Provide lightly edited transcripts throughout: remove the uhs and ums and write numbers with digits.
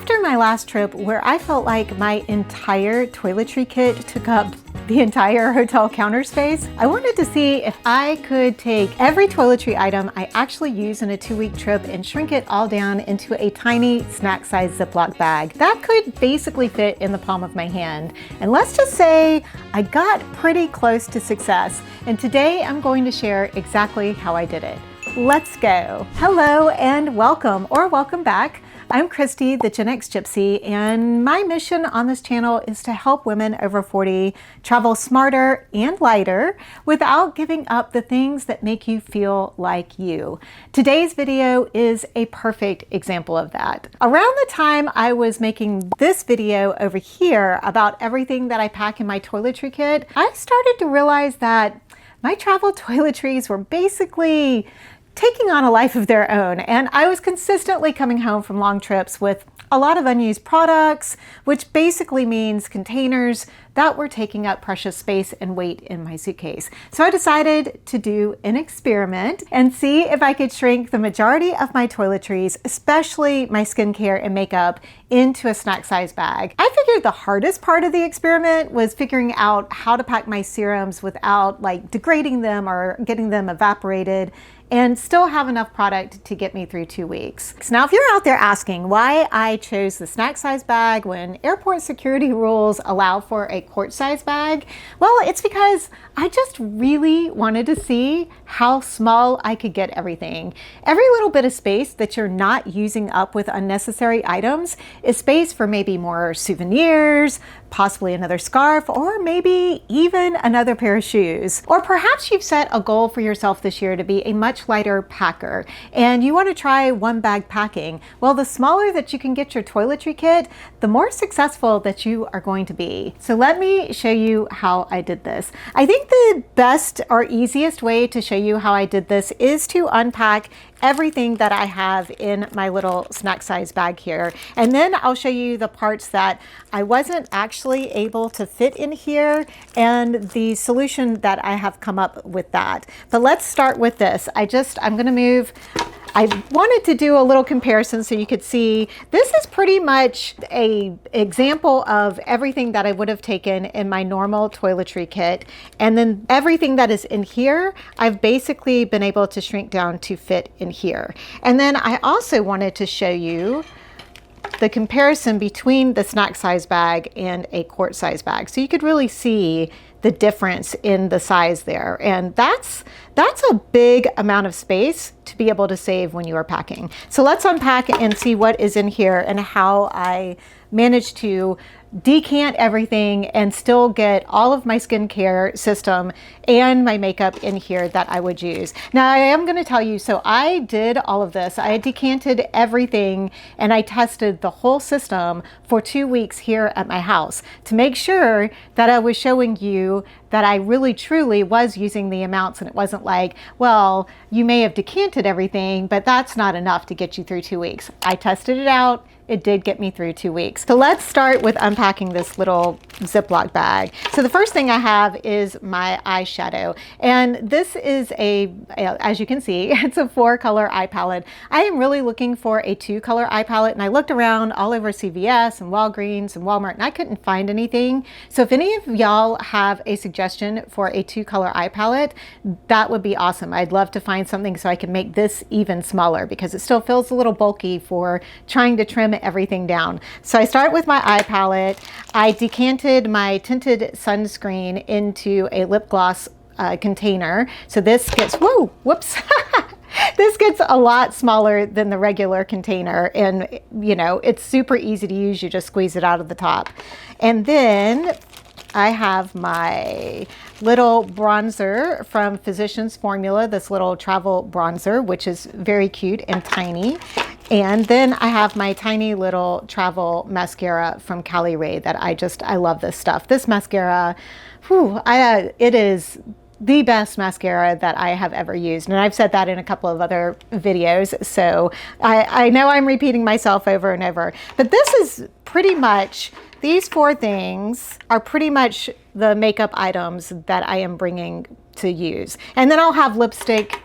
After my last trip where I felt like my entire toiletry kit took up the entire hotel counter space, I wanted to see if I could take every toiletry item I actually use in a 2-week trip and shrink it all down into a tiny snack-sized Ziploc bag that could basically fit in the palm of my hand. And let's just say I got pretty close to success. And today I'm going to share exactly how I did it. Let's go. Hello and welcome, or welcome back. I'm Christy, the Gen X Gypsy, and my mission on this channel is to help women over 40 travel smarter and lighter without giving up the things that make you feel like you. Today's video is a perfect example of that. Around the time I was making this video over here about everything that I pack in my toiletry kit, I started to realize that my travel toiletries were basically taking on a life of their own, and I was consistently coming home from long trips with a lot of unused products, which basically means containers that were taking up precious space and weight in my suitcase. So I decided to do an experiment and see if I could shrink the majority of my toiletries, especially my skincare and makeup, into a snack size bag. I figured the hardest part of the experiment was figuring out how to pack my serums without degrading them or getting them evaporated, and still have enough product to get me through 2 weeks. So now if you're out there asking why I chose the snack size bag when airport security rules allow for a quart size bag, well, it's because I just really wanted to see how small I could get everything. Every little bit of space that you're not using up with unnecessary items is space for maybe more souvenirs, possibly another scarf, or maybe even another pair of shoes. Or perhaps you've set a goal for yourself this year to be a much lighter packer and you want to try one bag packing. Well, the smaller that you can get your toiletry kit, the more successful that you are going to be. So let me show you how I did this. I think the best or easiest way to show you how I did this is to unpack everything that I have in my little snack size bag here. And then I'll show you the parts that I wasn't actually able to fit in here and the solution that I have come up with that. But let's start with this. I'm gonna move. I wanted to do a little comparison so you could see this is pretty much an example of everything that I would have taken in my normal toiletry kit. And then everything that is in here, I've basically been able to shrink down to fit in here. And then I also wanted to show you the comparison between the snack size bag and a quart size bag. So you could really see the difference in the size there. And that's a big amount of space to be able to save when you are packing. So let's unpack and see what is in here and how I managed to decant everything and still get all of my skincare system and my makeup in here that I would use. Now I am going to tell you, so I did all of this. I decanted everything and I tested the whole system for 2 weeks here at my house to make sure that I was showing you that I really truly was using the amounts, and it wasn't like, well, you may have decanted everything, but that's not enough to get you through 2 weeks. I tested it out. It did get me through 2 weeks. So let's start with unpacking this little Ziploc bag. So the first thing I have is my eyeshadow. And this is as you can see, it's a 4-color eye palette. I am really looking for a 2-color eye palette, and I looked around all over CVS and Walgreens and Walmart and I couldn't find anything. So if any of y'all have a suggestion for a 2-color eye palette, that would be awesome. I'd love to find something so I can make this even smaller because it still feels a little bulky for trying to trim everything down. So I start with my eye palette. I decanted my tinted sunscreen into a lip gloss container. So this gets, whoops. This gets a lot smaller than the regular container, and you know, it's super easy to use. You just squeeze it out of the top. And then I have my little bronzer from Physicians Formula, this little travel bronzer, which is very cute and tiny. And then I have my tiny little travel mascara from Cali Ray that I love this stuff. This mascara, it is the best mascara that I have ever used. And I've said that in a couple of other videos. So I know I'm repeating myself over and over, but this is pretty much, these 4 things are pretty much the makeup items that I am bringing to use. And then I'll have lipstick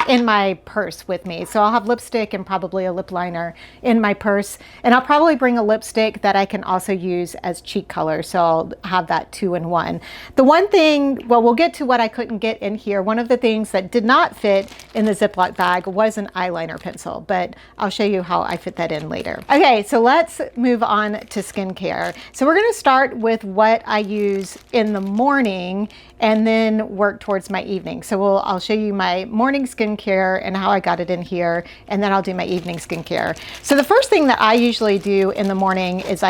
in my purse with me. So I'll have lipstick and probably a lip liner in my purse. And I'll probably bring a lipstick that I can also use as cheek color. So I'll have that 2-in-1. The one thing, well, we'll get to what I couldn't get in here. One of the things that did not fit in the Ziploc bag was an eyeliner pencil, but I'll show you how I fit that in later. Okay, so let's move on to skincare. So we're gonna start with what I use in the morning and then work towards my evening. So I'll show you my morning skincare and how I got it in here, and then I'll do my evening skincare. So the first thing that I usually do in the morning is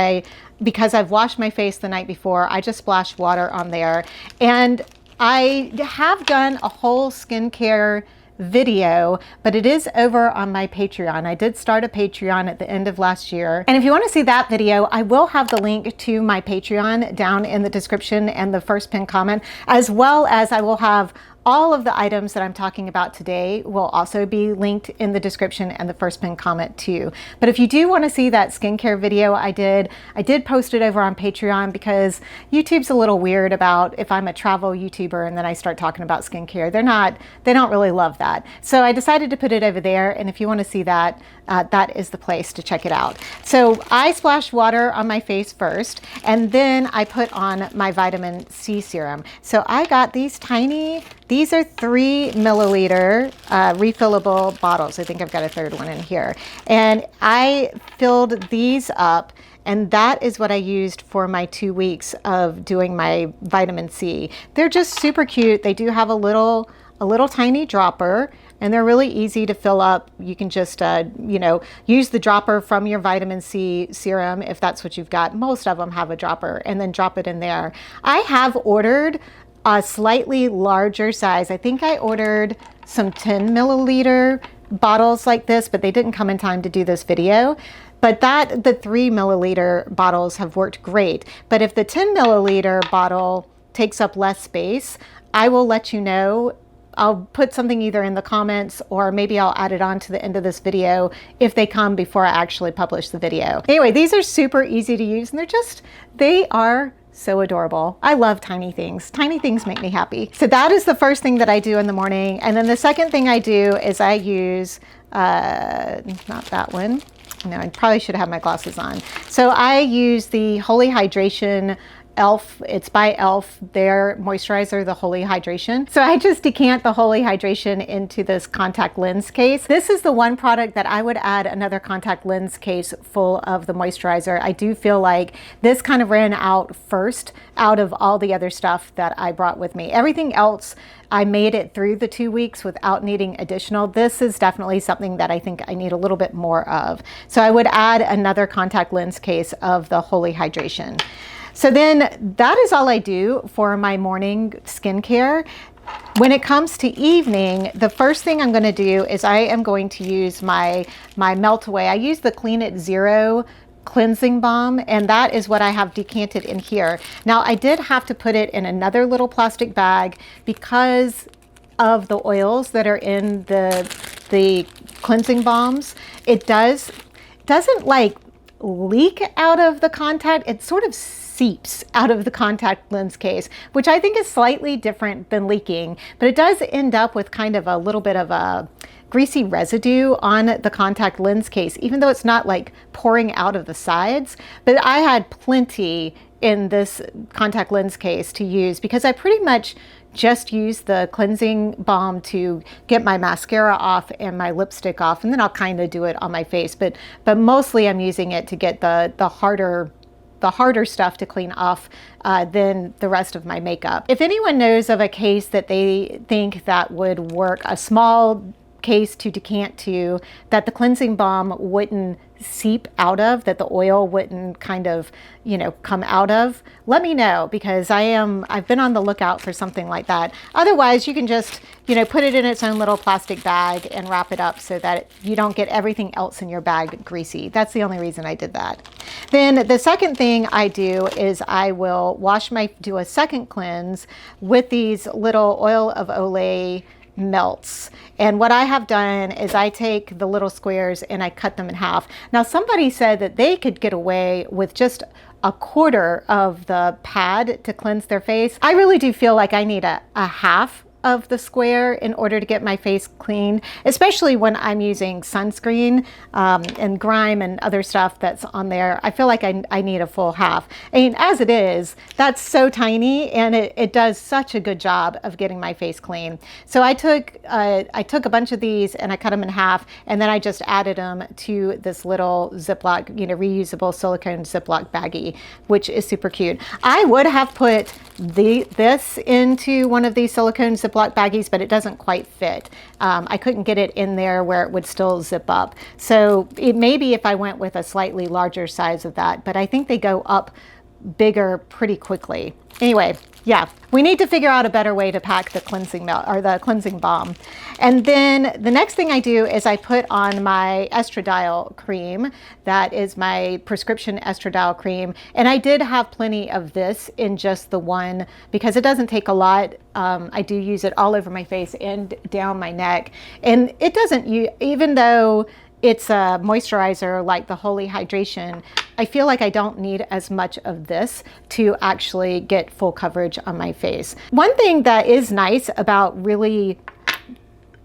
because I've washed my face the night before, I just splash water on there. And I have done a whole skincare video, but it is over on my Patreon. I did start a Patreon at the end of last year. And if you want to see that video, I will have the link to my Patreon down in the description and the first pinned comment, as well as I will have all of the items that I'm talking about today will also be linked in the description and the first pinned comment too. But if you do want to see that skincare video I did post it over on Patreon, because YouTube's a little weird about if I'm a travel YouTuber and then I start talking about skincare. They don't really love that. So I decided to put it over there, and if you want to see that, that is the place to check it out. So I splash water on my face first, and then I put on my vitamin C serum. So I got these are 3 milliliter refillable bottles. I think I've got a third one in here. And I filled these up, and that is what I used for my 2 weeks of doing my vitamin C. They're just super cute. They do have a little tiny dropper, and they're really easy to fill up. You can just, use the dropper from your vitamin C serum if that's what you've got. Most of them have a dropper, and then drop it in there. I have ordered a slightly larger size. I think I ordered some 10 milliliter bottles like this, but they didn't come in time to do this video. But the 3 milliliter bottles have worked great. But if the 10 milliliter bottle takes up less space, I will let you know. I'll put something either in the comments, or maybe I'll add it on to the end of this video if they come before I actually publish the video. Anyway, these are super easy to use, and they are so adorable. I love tiny things. Tiny things make me happy. So that is the first thing that I do in the morning. And then the second thing I do is I use, not that one. No, I probably should have my glasses on. So I use the Holy Hydration e.l.f. It's by e.l.f. Their moisturizer, the Holy Hydration. So I just decant the Holy Hydration into this contact lens case. This is the one product that I would add another contact lens case full of the moisturizer. I do feel like this kind of ran out first out of all the other stuff that I brought with me. Everything else, I made it through the 2 weeks without needing additional. This is definitely something that I think I need a little bit more of. So I would add another contact lens case of the Holy Hydration. So then that is all I do for my morning skincare. When it comes to evening, the first thing I'm going to do is I am going to use my Melt Away. I use the Clean It Zero cleansing balm, and that is what I have decanted in here. Now I did have to put it in another little plastic bag because of the oils that are in the cleansing balms. It doesn't like leak out of the contact. It sort of seeps out of the contact lens case, which I think is slightly different than leaking, but it does end up with kind of a little bit of a greasy residue on the contact lens case, even though it's not like pouring out of the sides. But I had plenty in this contact lens case to use because I pretty much just use the cleansing balm to get my mascara off and my lipstick off, and then I'll kind of do it on my face, but mostly I'm using it to get the harder stuff to clean off than the rest of my makeup. If anyone knows of a case that they think that would work, a small case to decant to, that the cleansing balm wouldn't seep out of, that the oil wouldn't kind of, come out of, let me know, because I've been on the lookout for something like that. Otherwise, you can just, put it in its own little plastic bag and wrap it up so that you don't get everything else in your bag greasy. That's the only reason I did that. Then the second thing I do is I will do a second cleanse with these little oil of Olay melts. And what I have done is I take the little squares and I cut them in half. Now somebody said that they could get away with just a quarter of the pad to cleanse their face. I really do feel like I need a half of the square in order to get my face clean, especially when I'm using sunscreen and grime and other stuff that's on there. I feel like I need a full half. I mean, as it is, that's so tiny, and it does such a good job of getting my face clean. So I took a bunch of these and I cut them in half, and then I just added them to this little Ziploc, reusable silicone Ziploc baggie, which is super cute. I would have put this into one of these silicone Ziploc baggies, but it doesn't quite fit. I couldn't get it in there where it would still zip up. So it maybe if I went with a slightly larger size of that, but I think they go up bigger pretty quickly. Anyway, yeah, we need to figure out a better way to pack the cleansing milk or the cleansing balm. And then the next thing I do is I put on my estradiol cream. That is my prescription estradiol cream. And I did have plenty of this in just the one because it doesn't take a lot. I do use it all over my face and down my neck. And it doesn't, even though it's a moisturizer like the Holy Hydration, I feel like I don't need as much of this to actually get full coverage on my face. One thing that is nice about really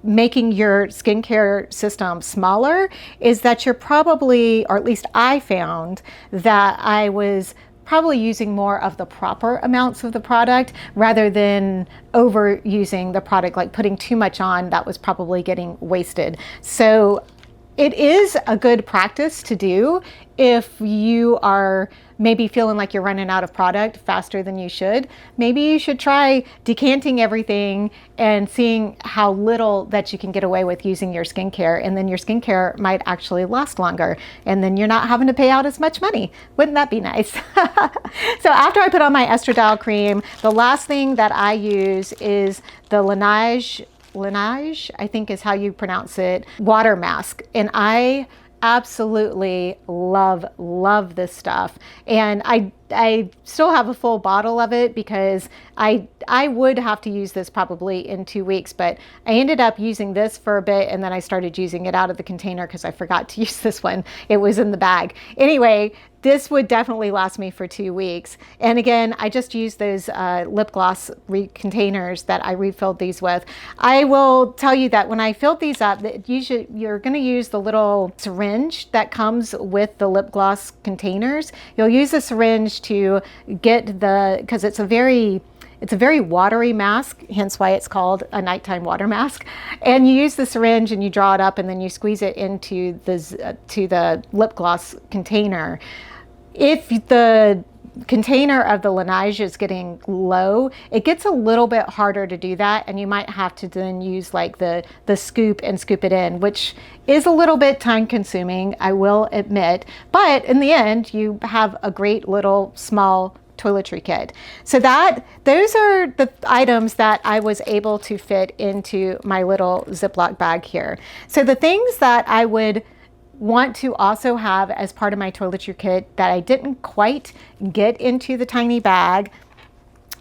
making your skincare system smaller is that you're probably, or at least I found that I was probably using more of the proper amounts of the product rather than overusing the product, like putting too much on that was probably getting wasted. So it is a good practice to do if you are maybe feeling like you're running out of product faster than you should. Maybe you should try decanting everything and seeing how little that you can get away with using your skincare, and then your skincare might actually last longer, and then you're not having to pay out as much money. Wouldn't that be nice? So after I put on my estradiol cream, the last thing that I use is the Laneige, I think is how you pronounce it, water mask. And I absolutely love this stuff. And I still have a full bottle of it because I would have to use this probably in 2 weeks, but I ended up using this for a bit and then I started using it out of the container because I forgot to use this one. It was in the bag. Anyway, this would definitely last me for 2 weeks. And again, I just used those lip gloss containers that I refilled these with. I will tell you that when I filled these up, you're going to use the little syringe that comes with the lip gloss containers. You'll use the syringe to get because it's a very watery mask, hence why it's called a nighttime water mask. And you use the syringe and you draw it up and then you squeeze it into the lip gloss container. If the container of the Laneige is getting low, it gets a little bit harder to do that, and you might have to then use like the scoop and scoop it in, which is a little bit time consuming, I will admit, but in the end you have a great little small toiletry kit. So those are the items that I was able to fit into my little Ziploc bag here. So the things that I would want to also have as part of my toiletry kit that I didn't quite get into the tiny bag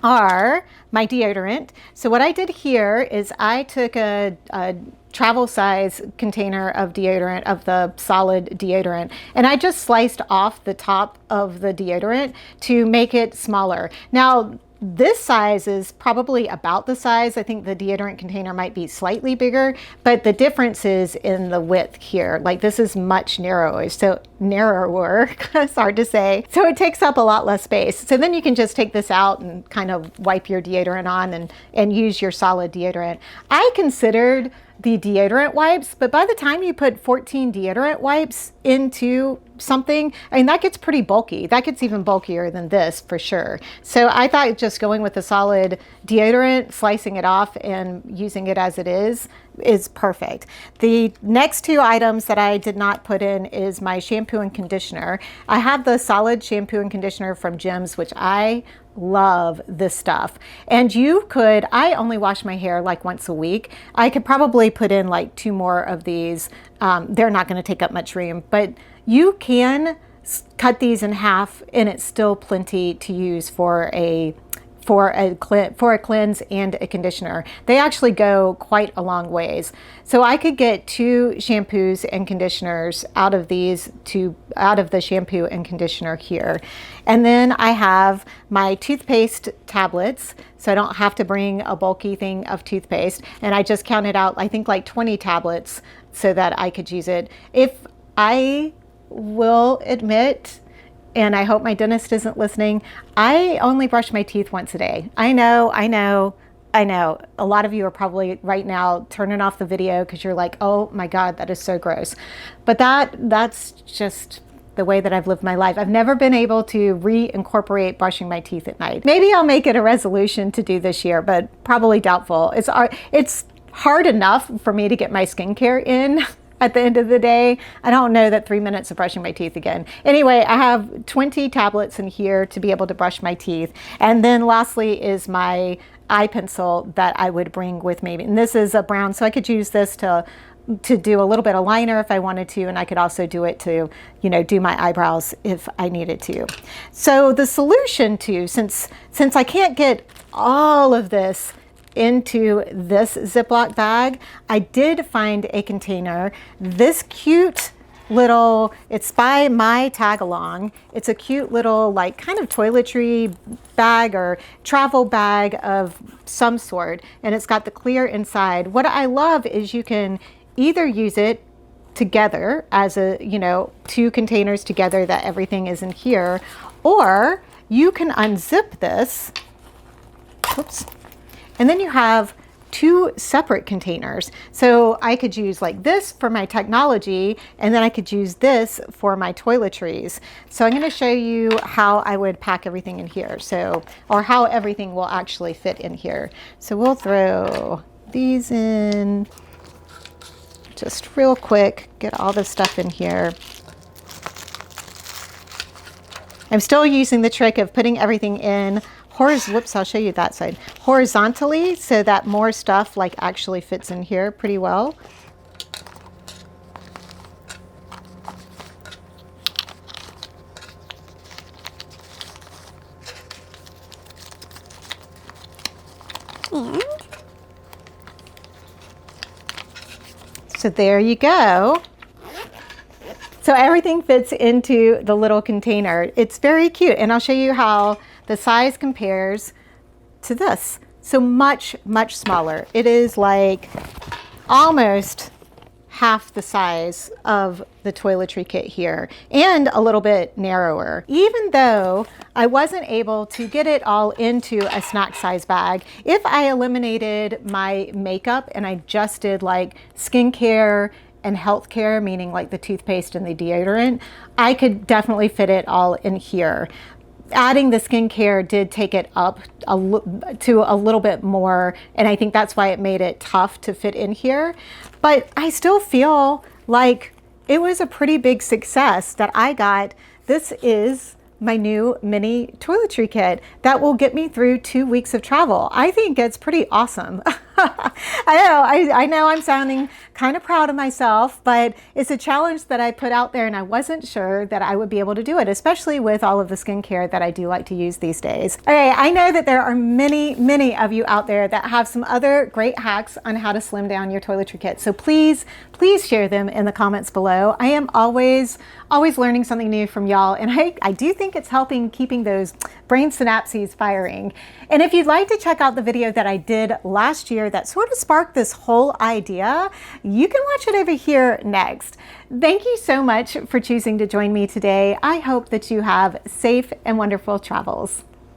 are my deodorant. So what I did here is I took a travel size container of deodorant, of the solid deodorant, and I just sliced off the top of the deodorant to make it smaller. Now, this size is probably about the size. I think the deodorant container might be slightly bigger, but the difference is in the width here. Like this is much narrower, it's hard to say. So it takes up a lot less space. So then you can just take this out and kind of wipe your deodorant on and use your solid deodorant. I considered the deodorant wipes, but by the time you put 14 deodorant wipes into something, I mean, that gets pretty bulky. That gets even bulkier than this for sure. So I thought just going with the solid deodorant, slicing it off and using it as it is perfect. The next two items that I did not put in is my shampoo and conditioner. I have the solid shampoo and conditioner from Jim's, which I love this stuff. And I only wash my hair like once a week. I could probably put in like 2 more of these. They're not going to take up much room, but you can cut these in half and it's still plenty to use for for a cleanse and a conditioner. They actually go quite a long ways. So I could get 2 shampoos and conditioners out of out of the shampoo and conditioner here. And then I have my toothpaste tablets, so I don't have to bring a bulky thing of toothpaste. And I just counted out, I think, like 20 tablets so that I could use it. If I will admit, and I hope my dentist isn't listening, I only brush my teeth once a day. I know. A lot of you are probably right now turning off the video because you're like, oh my God, that is so gross. But that's just the way that I've lived my life. I've never been able to reincorporate brushing my teeth at night. Maybe I'll make it a resolution to do this year, but probably doubtful. It's hard enough for me to get my skincare in at the end of the day. I don't know that 3 minutes of brushing my teeth again. Anyway, I have 20 tablets in here to be able to brush my teeth. And then lastly is my eye pencil that I would bring with me. And this is a brown, so I could use this to do a little bit of liner if I wanted to, and I could also do it to, do my eyebrows if I needed to. So the solution to, since I can't get all of this into this Ziploc bag, I did find a container. This cute little, it's by my tag along. It's a cute little like kind of toiletry bag or travel bag of some sort, and it's got the clear inside. What I love is you can either use it together as a, 2 containers together that everything is in here, or you can unzip this. Oops. And then you have 2 separate containers. So I could use like this for my technology, and then I could use this for my toiletries. So I'm going to show you how I would pack everything in here. Or how everything will actually fit in here. So we'll throw these in just real quick, get all this stuff in here. I'm still using the trick of putting everything in whoops, I'll show you that side. Horizontally, so that more stuff like actually fits in here pretty well. And so there you go. So everything fits into the little container. It's very cute, and I'll show you how the size compares to this. So much, much smaller. It is like almost half the size of the toiletry kit here, and a little bit narrower. Even though I wasn't able to get it all into a snack size bag, if I eliminated my makeup and I just did like skincare and healthcare, meaning like the toothpaste and the deodorant, I could definitely fit it all in here. Adding the skincare did take it up to a little bit more, and I think that's why it made it tough to fit in here. But I still feel like it was a pretty big success that I got. This is my new mini toiletry kit that will get me through 2 weeks of travel. I think it's pretty awesome. I know I'm sounding kind of proud of myself, but it's a challenge that I put out there, and I wasn't sure that I would be able to do it, especially with all of the skincare that I do like to use these days. Okay, I know that there are many of you out there that have some other great hacks on how to slim down your toiletry kit. So please share them in the comments below. I am always learning something new from y'all, and I do think it's helping keeping those brain synapses firing. And if you'd like to check out the video that I did last year that sort of sparked this whole idea, you can watch it over here next. Thank you so much for choosing to join me today. I hope that you have safe and wonderful travels.